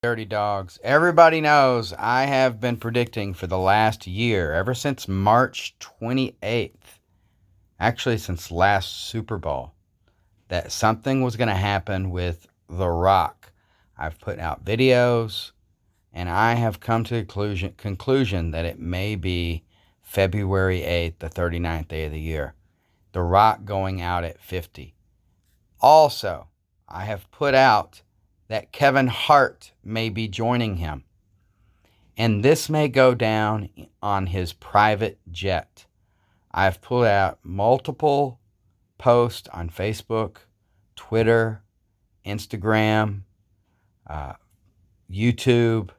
Dirty dogs. Everybody knows I have been predicting for the last year, ever since March 28th, actually since last Super Bowl, that something was going to happen with The Rock. I've put out videos, and I have come to the conclusion that it may be February 8th, the 39th day of the year. The Rock going out at 50. Also, I have put out that Kevin Hart may be joining him. And this may go down on his private jet. I've put out multiple posts on Facebook, Twitter, Instagram, YouTube,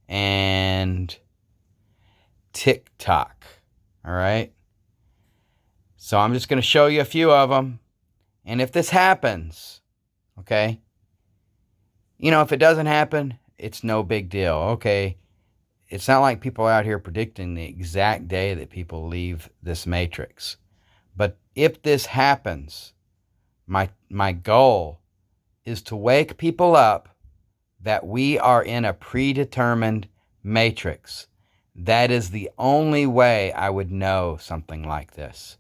and TikTok. All right? So I'm just going to show you a few of them. And if this happens, okay, if it doesn't happen, it's no big deal. Okay, it's not like people out here predicting the exact day that people leave this matrix. But if this happens, my goal is to wake people up that we are in a predetermined matrix. That is the only way I would know something like this.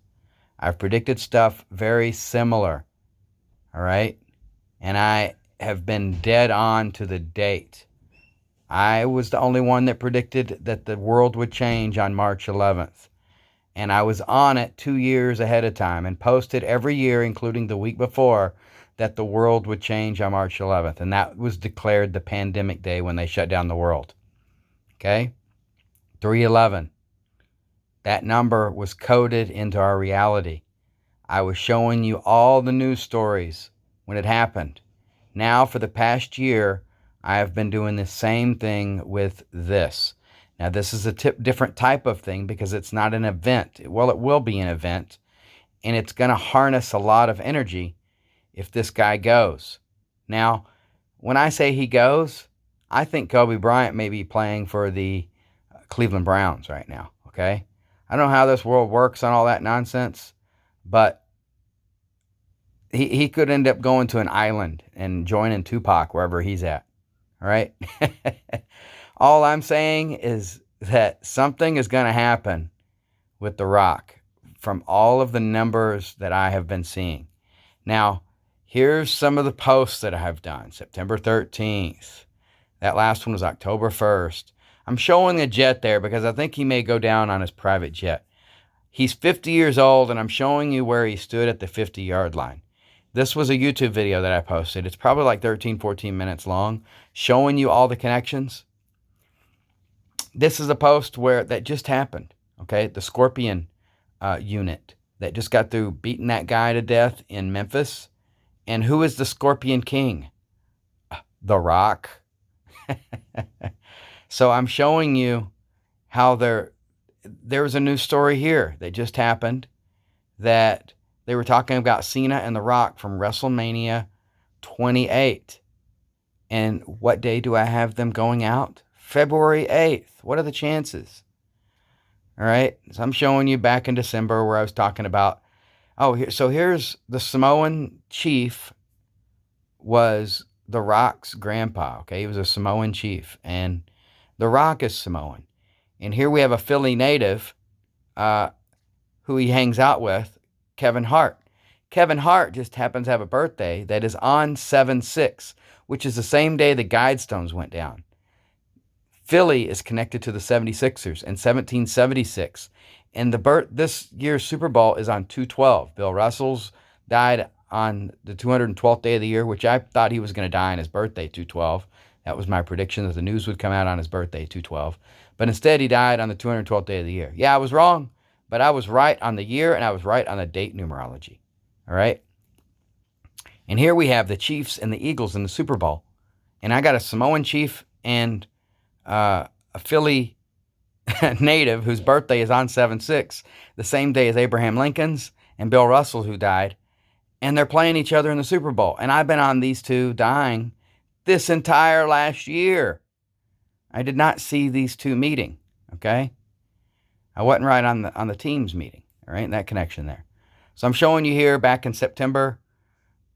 I've predicted stuff very similar, all right? And I have been dead on to the date. I was the only one that predicted that the world would change on March 11th. And I was on it 2 years ahead of time and posted every year, including the week before, that the world would change on March 11th. And that was declared the pandemic day when they shut down the world. Okay? 3/11. That number was coded into our reality. I was showing you all the news stories when it happened. Now, for the past year, I have been doing the same thing with this. Now, this is a different type of thing because it's not an event. Well, it will be an event, and it's going to harness a lot of energy if this guy goes. Now, when I say he goes, I think Kobe Bryant may be playing for the Cleveland Browns right now, okay? I don't know how this world works on all that nonsense, but he could end up going to an island and joining Tupac wherever he's at. All right? All I'm saying is that something is going to happen with The Rock from all of the numbers that I have been seeing. Now, here's some of the posts that I have done. September 13th. That last one was October 1st. I'm showing a jet there because I think he may go down on his private jet. He's 50 years old, and I'm showing you where he stood at the 50-yard line. This was a YouTube video that I posted. It's probably like 13, 14 minutes long, showing you all the connections. This is a post that just happened, okay? The Scorpion unit that just got through beating that guy to death in Memphis. And who is the Scorpion King? The Rock. So I'm showing you how there's a new story here that just happened that they were talking about Cena and The Rock from WrestleMania 28. And what day do I have them going out? February 8th. What are the chances? All right. So I'm showing you back in December where I was talking about, so here's the Samoan chief was The Rock's grandpa. Okay. He was a Samoan chief. And The Rock is Samoan. And here we have a Philly native who he hangs out with, Kevin Hart. Kevin Hart just happens to have a birthday that is on 7/6, which is the same day the Guidestones went down. Philly is connected to the 76ers in 1776. And this year's Super Bowl is on 2/12. Bill Russell's died on the 212th day of the year, which I thought he was going to die on his birthday, 2/12. That was my prediction, that the news would come out on his birthday, 2/12. But instead, he died on the 212th day of the year. Yeah, I was wrong, but I was right on the year, and I was right on the date numerology. All right? And here we have the Chiefs and the Eagles in the Super Bowl. And I got a Samoan chief and a Philly native whose birthday is on 7/6, the same day as Abraham Lincoln's and Bill Russell, who died. And they're playing each other in the Super Bowl. And I've been on these two dying this entire last year. I did not see these two meeting, okay? I wasn't right on the teams meeting, all right? That connection there. So I'm showing you here back in September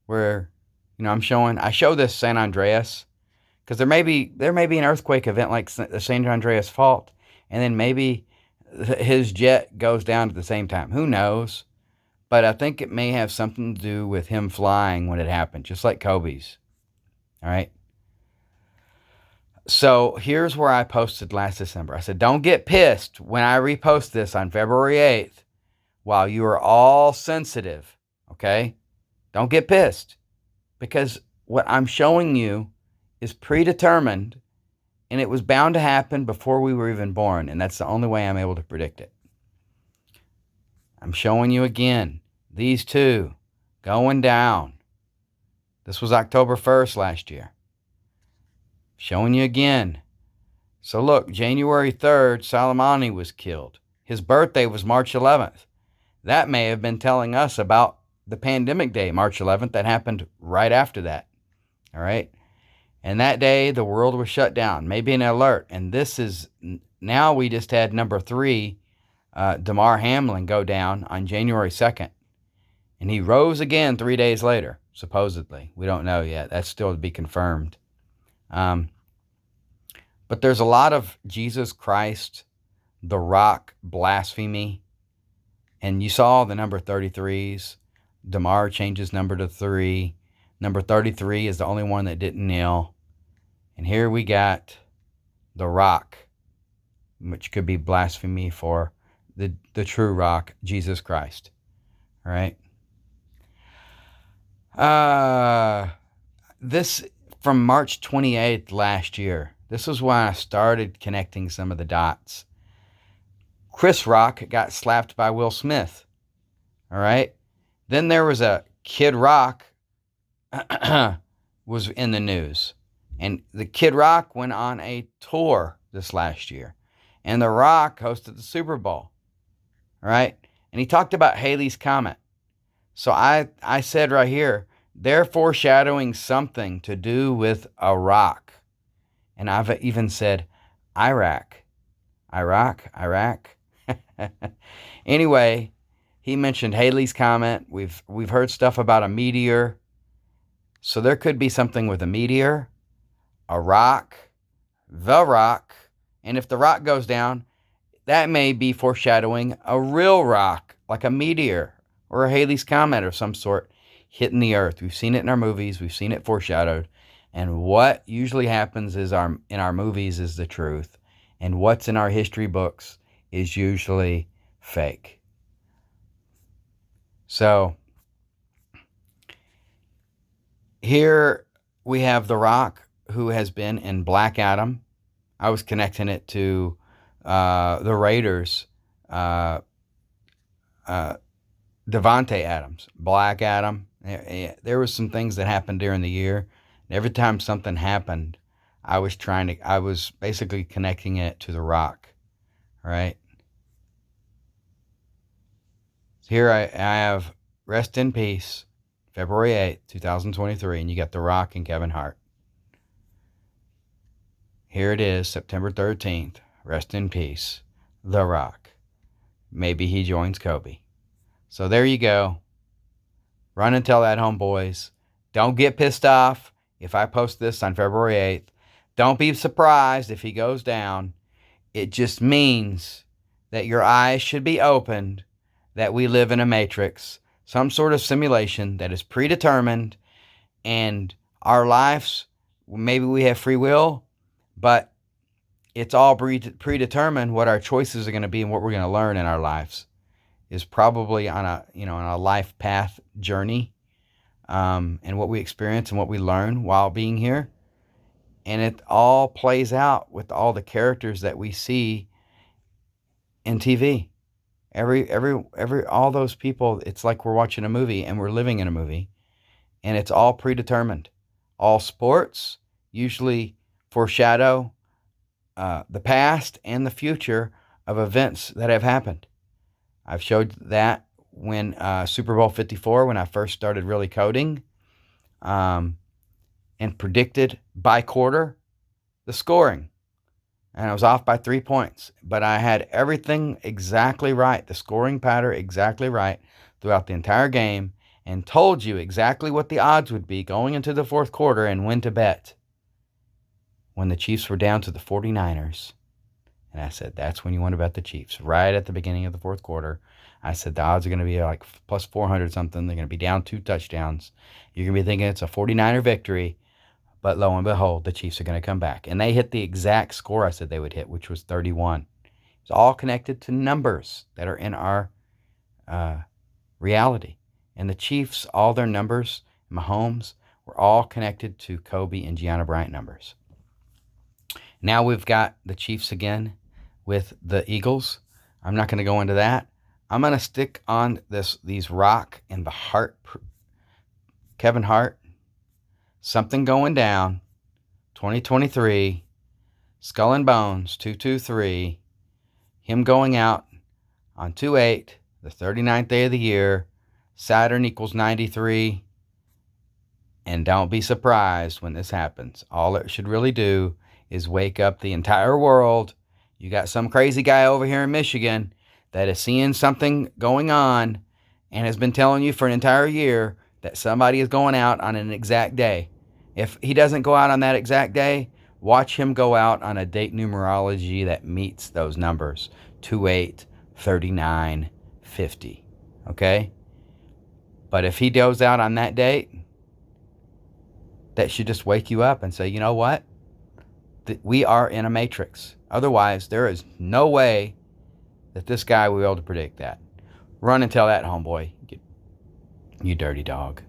where, I show this San Andreas Because there may be an earthquake event like the San Andreas Fault, and then maybe his jet goes down at the same time. Who knows? But I think it may have something to do with him flying when it happened, just like Kobe's. All right. So here's where I posted last December. I said, don't get pissed when I repost this on February 8th while you are all sensitive. Okay? Don't get pissed, because what I'm showing you is predetermined, and it was bound to happen before we were even born, and that's the only way I'm able to predict it. I'm showing you again, these two going down. This was October 1st last year. Showing you again. So look, January 3rd, Soleimani was killed. His birthday was March 11th. That may have been telling us about the pandemic day, March 11th, that happened right after that. All right? And that day, the world was shut down, maybe an alert. And this is, now we just had number 3, Damar Hamlin, go down on January 2nd. And he rose again 3 days later, supposedly. We don't know yet. That's still to be confirmed. But there's a lot of Jesus Christ, the Rock blasphemy. And you saw the number 33s. Damar changes number to 3. Number 33 is the only one that didn't kneel. And here we got the Rock, which could be blasphemy for the true Rock, Jesus Christ. All right. This from March 28th last year. This was when I started connecting some of the dots. Chris Rock got slapped by Will Smith. All right. Then there was a Kid Rock was in the news. And the Kid Rock went on a tour this last year. And The Rock hosted the Super Bowl. All right. And he talked about Haley's Comet. So I said right here, they're foreshadowing something to do with Iraq. And I've even said Iraq. Anyway, he mentioned Haley's Comet. We've heard stuff about a meteor. So there could be something with a meteor, a rock, the Rock. And if the Rock goes down, that may be foreshadowing a real rock, like a meteor or a Haley's Comet of some sort hitting the earth. We've seen it in our movies. We've seen it foreshadowed. And what usually happens is in our movies is the truth. And what's in our history books is usually fake. So here we have The Rock, who has been in Black Adam. I was connecting it to the Raiders, Devontae Adams, Black Adam. There was some things that happened during the year. And every time something happened, I was basically connecting it to The Rock, right? Here I have Rest in Peace, February 8th, 2023, and you got The Rock and Kevin Hart. Here it is, September 13th, Rest in Peace, The Rock. Maybe he joins Kobe. So there you go. Run and tell that, homeboys. Don't get pissed off if I post this on February 8th. Don't be surprised if he goes down. It just means that your eyes should be opened, that we live in a matrix, some sort of simulation that is predetermined, and our lives, maybe we have free will, but it's all predetermined what our choices are going to be and what we're going to learn in our lives is probably on a life path journey, and what we experience and what we learn while being here. And it all plays out with all the characters that we see in TV. All those people, it's like we're watching a movie and we're living in a movie, and it's all predetermined. All sports usually foreshadow the past and the future of events that have happened. I've showed that when Super Bowl 54, when I first started really coding, and predicted by quarter the scoring. And I was off by 3 points. But I had everything exactly right, the scoring pattern exactly right throughout the entire game, and told you exactly what the odds would be going into the fourth quarter and when to bet. when the Chiefs were down to the 49ers. And I said, that's when you want to bet the Chiefs. Right at the beginning of the fourth quarter, I said the odds are going to be like plus 400 something. They're going to be down 2 touchdowns. You're going to be thinking it's a 49er victory. But lo and behold, the Chiefs are going to come back. And they hit the exact score I said they would hit, which was 31. It's all connected to numbers that are in our reality. And the Chiefs, all their numbers, Mahomes, were all connected to Kobe and Gianna Bryant numbers. Now we've got the Chiefs again with the Eagles. I'm not going to go into that. I'm going to stick on these Rock and the Hart, Kevin Hart, something going down, 2023, Skull and Bones, 223, him going out on 2/8, the 39th day of the year, Saturn equals 93, and don't be surprised when this happens. All it should really do is wake up the entire world. You got some crazy guy over here in Michigan that is seeing something going on and has been telling you for an entire year that somebody is going out on an exact day. If he doesn't go out on that exact day, watch him go out on a date numerology that meets those numbers. 2/8, 39, 50. Okay? But if he goes out on that date, that should just wake you up and say, you know what? We are in a matrix. Otherwise, there is no way that this guy will be able to predict that. Run and tell that, homeboy. You dirty dog.